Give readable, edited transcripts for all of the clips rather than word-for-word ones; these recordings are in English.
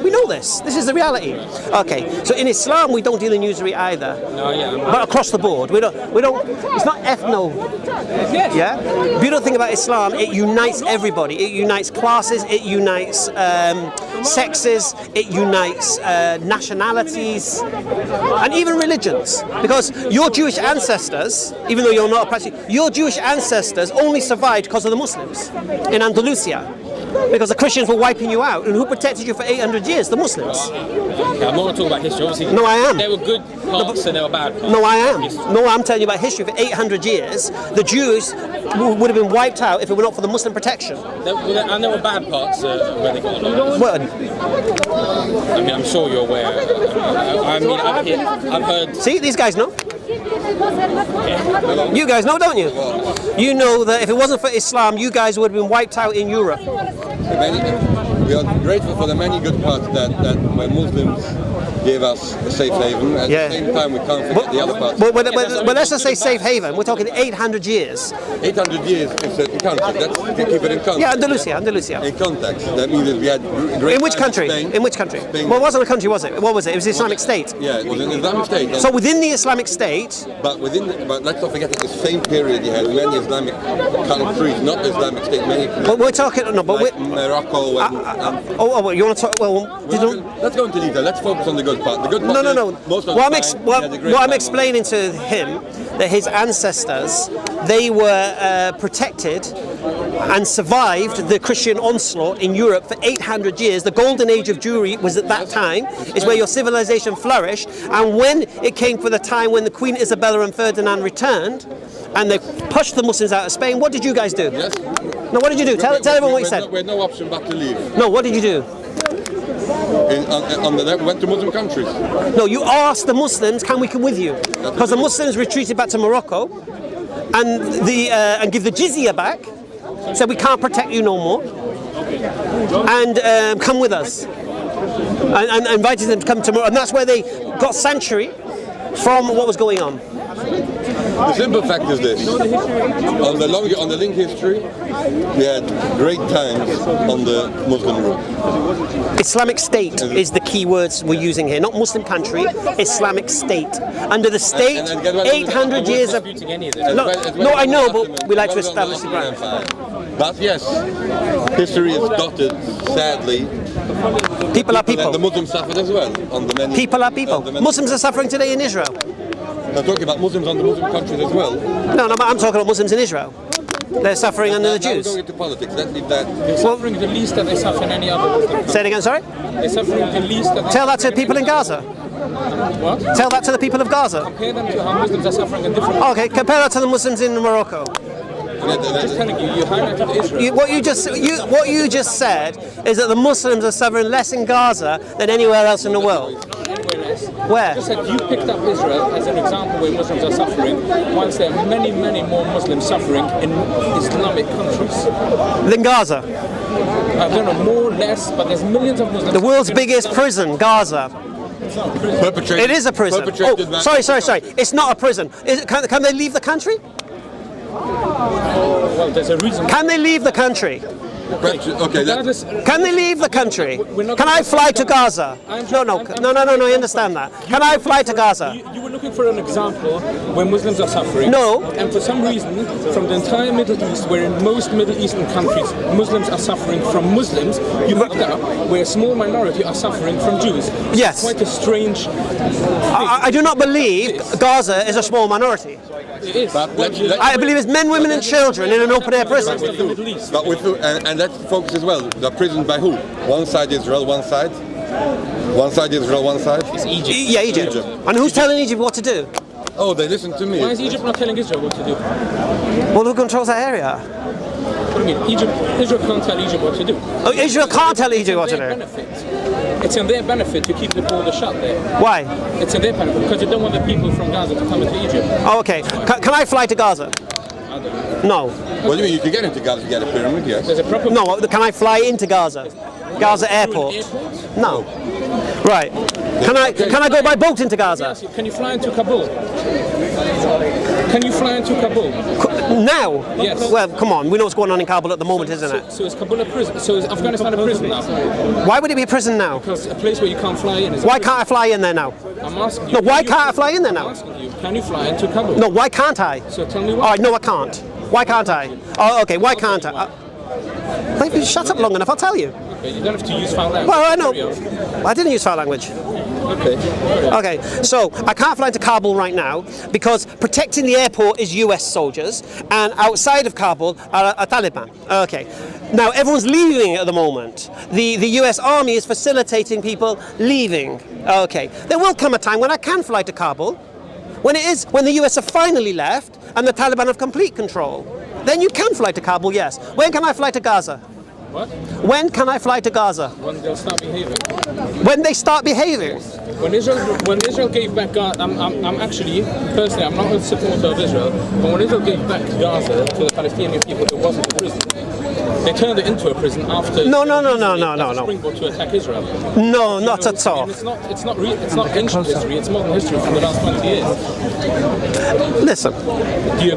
We know this. This is the reality. Okay, so in Islam we don't deal in usury either. No, yeah. But across the board, we don't. It's not ethno. Yeah. Beautiful thing about Islam, it unites everybody. It unites classes. It unites sexes. It unites nationalities, and even religions. Because your Jewish ancestors, even though you're not a practicing, your Jewish ancestors only survived because of the Muslims in Andalusia. Because the Christians were wiping you out, and who protected you for 800 years? The Muslims. Okay, I'm not talking about history. Obviously, no, I am. There were good parts and there were bad parts. No, I am. No, I'm telling you about history. For 800 years, the Jews would have been wiped out if it were not for the Muslim protection. And there were bad parts where they got a lot. Well, I mean, I'm sure you're aware. I mean, I've heard. See, these guys know. You guys know, don't you? You know that if it wasn't for Islam, you guys would have been wiped out in Europe. We are grateful for the many good parts that when Muslims gave us a safe haven. At the same time, we can't forget the other parts. But let's just say safe haven. We're talking 800 years. 800 years in context. Let's keep it in context. Yeah, Andalusia. In context. That means that we had great. In which country? Spain. In which country? Spain. Well, it wasn't a country, was it? What was it? It was the Islamic State. Yeah, it was an Islamic State. So within the Islamic State. But let's not forget that the same period you had many Islamic countries, not Islamic State, many. But we're talking like Morocco. Well, you want to talk? Let's go into detail. Let's focus on the good part. The good part. No. What I'm explaining to him that his ancestors, they were protected and survived the Christian onslaught in Europe for 800 years. The golden age of Jewry was at that time, is where your civilization flourished. And when it came for the time when the Queen Isabella and Ferdinand returned, and they pushed the Muslims out of Spain, what did you guys do? Yes. No, what did you do? Tell everyone what you said. We had no option but to leave. No, what did you do? We went to Muslim countries. No, you asked the Muslims, can we come with you? Because the Muslims retreated back to Morocco and give the jizya back, said we can't protect you no more, and come with us. And invited them to come to Morocco, and that's where they got sanctuary from what was going on. The simple fact is this: on the link history, we had great times on the Muslim route. Islamic State is the key words we're using here, not Muslim country. Islamic State. Under the state, 800 years of. No, I know, but we like to establish the ground. But yes, history is dotted, sadly. People are people. The Muslims suffered as well. People are people. Muslims are suffering today in Israel. I'm talking about Muslims on the Muslim countries as well. No, but I'm talking about Muslims in Israel. They're suffering under the Jews. Going into politics, let's leave that. They're suffering the least that they suffer in any other Muslim country. Say it again, sorry? They're suffering the least that they Tell that to people in Gaza. What? Tell that to the people of Gaza. Compare them to how Muslims are suffering in different. Okay, compare that to the Muslims in Morocco. I'm just telling you highlighted Israel. What you just said is that the Muslims are suffering less in Gaza than anywhere else in the world. Anywhere else. Where? Just said you picked up Israel as an example where Muslims are suffering, once there are many, many more Muslims suffering in Islamic countries. Than Gaza. I don't know, more or less, but there's millions of Muslims. The world's biggest prison, Gaza. It is a prison. Oh, sorry. It's not a prison. Can they leave the country? Well, there's a reason. Can they leave the country? Okay. Can they leave the country? Can I fly to Gaza? No, I understand that. Can I fly to Gaza? You were looking for an example where Muslims are suffering. No. And for some reason, from the entire Middle East, where in most Middle Eastern countries, Muslims are suffering from Muslims, you picked up where a small minority are suffering from Jews. Yes. Quite a strange thing. I do not believe Gaza is a small minority. It is. I believe it's men, women and children in an open-air prison. The Middle East. But and let's focus as well. The prison by who? One side Israel, one side. One side Israel, one side. It's Egypt. Yeah, Egypt. And who's telling Egypt what to do? Oh, they listen to me. Why is Egypt not telling Israel what to do? Well, who controls that area? What do you mean? Israel can't tell Egypt what to do. Oh, Israel can't tell Egypt what to do. It's in their benefit to keep the border shut there. Why? It's in their benefit because they don't want the people from Gaza to come into Egypt. Oh, okay. Can I fly to Gaza? I don't know. No. What do you mean? You can get into Gaza if you get a pyramid, yes. There's a proper. No, can I fly into Gaza? Gaza airport? No. Right. Can I go by boat into Gaza? Yes, can you fly into Kabul? Can you fly into Kabul? Now? Yes. Well, come on, we know what's going on in Kabul at the moment, isn't it? So is Kabul a prison? So is Afghanistan a prison now? Why would it be a prison now? Because a place where you can't fly in is Why can't I fly in there now? I'm asking you. No, why can't I fly in there now? I'm asking you. Can you fly into Kabul? No, why can't I? So tell me why. All right, no, I can't. Why can't I? Oh, okay, why can't I? If you shut up long enough, I'll tell you. Okay, you don't have to use foul language. Well, I know. I didn't use foul language. Okay. Okay, so I can't fly into Kabul right now because protecting the airport is US soldiers and outside of Kabul are Taliban. Okay, now everyone's leaving at the moment. The US Army is facilitating people leaving. Okay, there will come a time when I can fly to Kabul, when the US have finally left and the Taliban have complete control. Then you can fly to Kabul, yes. When can I fly to Gaza? What? When can I fly to Gaza? When they'll start behaving. When they start behaving? When Israel gave back Gaza, I'm actually, personally, I'm not a supporter of Israel, but when Israel gave back Gaza to the Palestinian people, it wasn't a prison. They turned it into a prison after No. springboard to attack Israel. No, not at all. It's not ancient history, it's modern history from the last 20 years. Listen,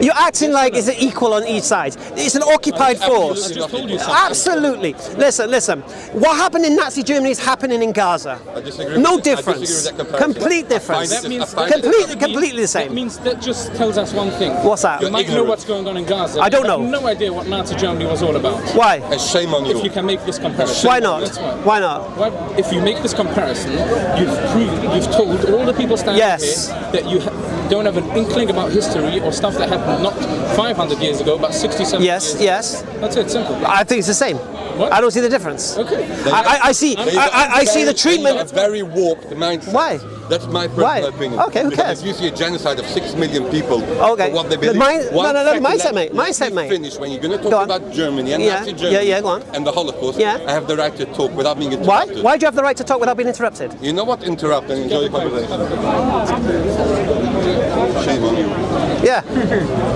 you're acting like it's equal on each side. It's an occupied force. I just told you something. Absolutely. Listen. What happened in Nazi Germany is happening in Gaza. I disagree No with that. I difference. disagree with that comparison. Complete difference. That means Completely the That same. means that just tells us one thing. What's that? You might know what's going on in Gaza. I don't but know. No idea what Nazi Germany was all about. Why? Shame on you. If you can make this comparison. Why not? That's why. Why not? If you make this comparison, you've told all the people standing here that you don't have an inkling about history or stuff that happened not 500 years ago, but 67 years ago. Yes. That's it, simple. I think it's the same. What? I don't see the difference. Okay. I see the treatment. A very warped mindset. Why? That's my personal opinion. Okay, who Because cares? if you see a genocide of 6 million people Okay. for what they believe, Mindset, mate. Finish when you're going to Go talk on. about Germany and Nazi Germany Yeah, go on. and the Holocaust. Yeah. I have the right to talk without being Why? interrupted. Why do you have the right to talk without being interrupted? You know what? Interrupt and enjoy the conversation. Shame on you. Yeah.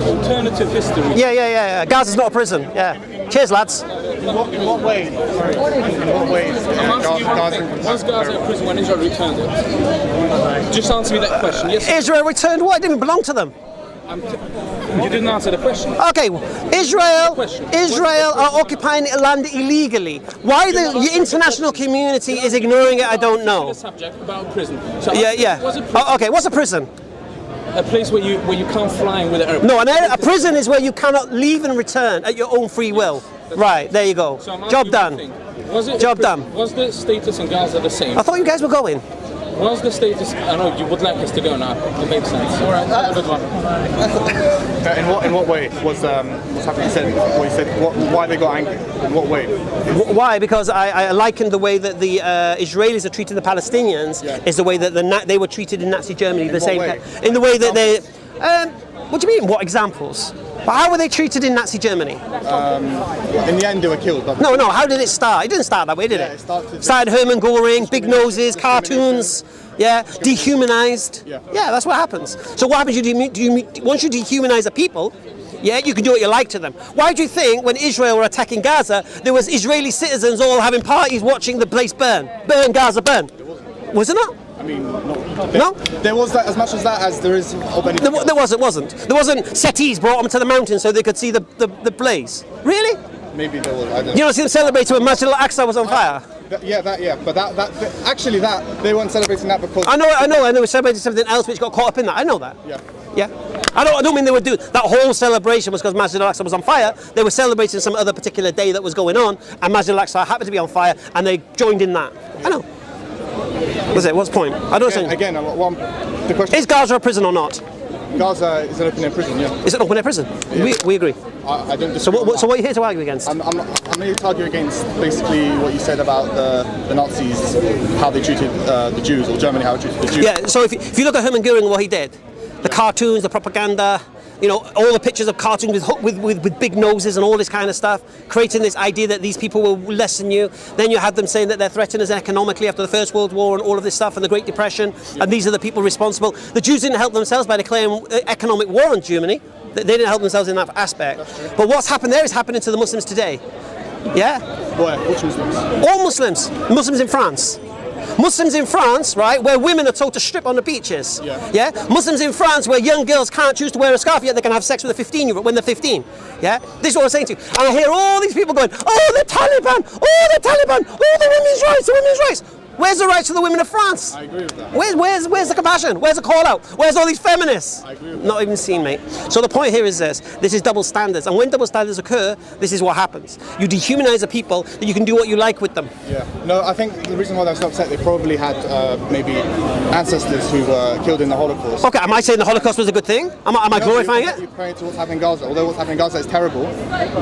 Alternative history. Yeah. Gaza's not a prison. Yeah. Cheers, lads. In what way? In what way is I'm asking you one thing. Was Gaza a prison when Israel returned it? Just answer me that question. Yes. Israel returned what? It didn't belong to them. You didn't answer the question. Okay, Israel are occupying land illegally. Why the international community is ignoring it, I don't know. The subject about prison. So Yeah. Was a prison Okay, what's a prison? a place where you can't fly in with an airplane? No, a prison is where you cannot leave and return at your own free will. Right, there you go. So I'm asking Job you done. one thing. Was it Job done. Was the status in Gaza the same? I thought you guys were going. Was the status? I know you would like us to go now. It makes sense. All right, have a good one. In what way was what's happening? You said why they got angry? In what way? Why? Because I liken the way that the Israelis are treating the Palestinians is the way that they were treated in Nazi Germany. The same way? in the way that they. What do you mean? What examples? How were they treated in Nazi Germany? In the end, they were killed. But No. How did it start? It didn't start that way, did it? it started- Started Hermann Göring, big noses, cartoons. Yeah, dehumanized. Yeah. That's what happens. So what happens? Once you dehumanize a people, you can do what you like to them. Why do you think when Israel were attacking Gaza, there was Israeli citizens all having parties watching the place burn? Burn, Gaza, burn. Was it not? I mean, No? there was that as much as that as there is of anything. There wasn't. There wasn't settees brought them to the mountain so they could see the blaze. Really? Maybe there was. I don't You don't see them celebrating when Masjid al-Aqsa was on fire? But actually they weren't celebrating that because I know. They were celebrating something else which got caught up in that. I know that. yeah. I don't mean they would do that whole celebration was because Masjid al-Aqsa was on fire. They were celebrating some other particular day that was going on, and Masjid al-Aqsa happened to be on fire, and they joined in that. I know. What's it? What's the point? I don't know. Again, the question Is Gaza a prison or not? Gaza is an open-air prison. Yeah. Is it an open-air prison? We agree. I don't. So disagree what? on So that. what are you here to argue against? I'm here to argue against basically what you said about the Nazis, how they treated the Jews, or Germany how it treated the Jews. Yeah. So if you look at Hermann Göring, what he did, the cartoons, the propaganda. All the pictures of cartoons with big noses and all this kind of stuff, creating this idea that these people will less than you. Then you had them saying that they're threatened us economically after the First World War and all of this stuff and the Great Depression, and these are the people responsible. The Jews didn't help themselves by declaring economic war on Germany. They didn't help themselves in that aspect. But what's happened there is happening to the Muslims today. Yeah? Which Muslims? All Muslims in France. Muslims in France, right, where women are told to strip on the beaches. Yeah. Muslims in France where young girls can't choose to wear a scarf yet they can have sex with a 15-year-old when they're 15. Yeah. This is what I'm saying to you. And I hear all these people going, oh, the Taliban, oh, the Taliban, oh, the women's rights, the women's rights. Where's the rights of the women of France? I agree with that. Where's the compassion? Where's the call out? Where's all these feminists? I agree with that. Not even seen, mate. So the point here is this is double standards. And when double standards occur, this is what happens. You dehumanize the people, that you can do what you like with them. Yeah. No, I think the reason why they're so upset, they probably had maybe ancestors who were killed in the Holocaust. Okay, am I saying the Holocaust was a good thing? Am I glorifying it? You're comparing to what's happening in Gaza. Although what's happening in Gaza is terrible,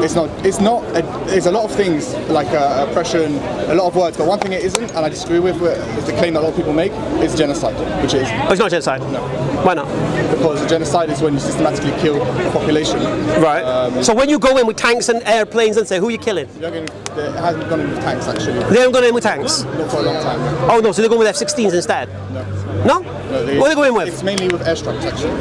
it's not. There's a lot of things like oppression, a lot of words, but one thing it isn't, and I disagree with the claim that a lot of people make, is genocide, which is. Oh, it's not genocide? No. Why not? Because a genocide is when you systematically kill a population. Right. So when you go in with tanks and airplanes and say, who are you killing? It hasn't gone in with tanks, actually. They haven't gone in with tanks? Not for a long time. Oh no, so they're going with F-16s instead? No. No? What are they going with? It's mainly with airstrikes, actually.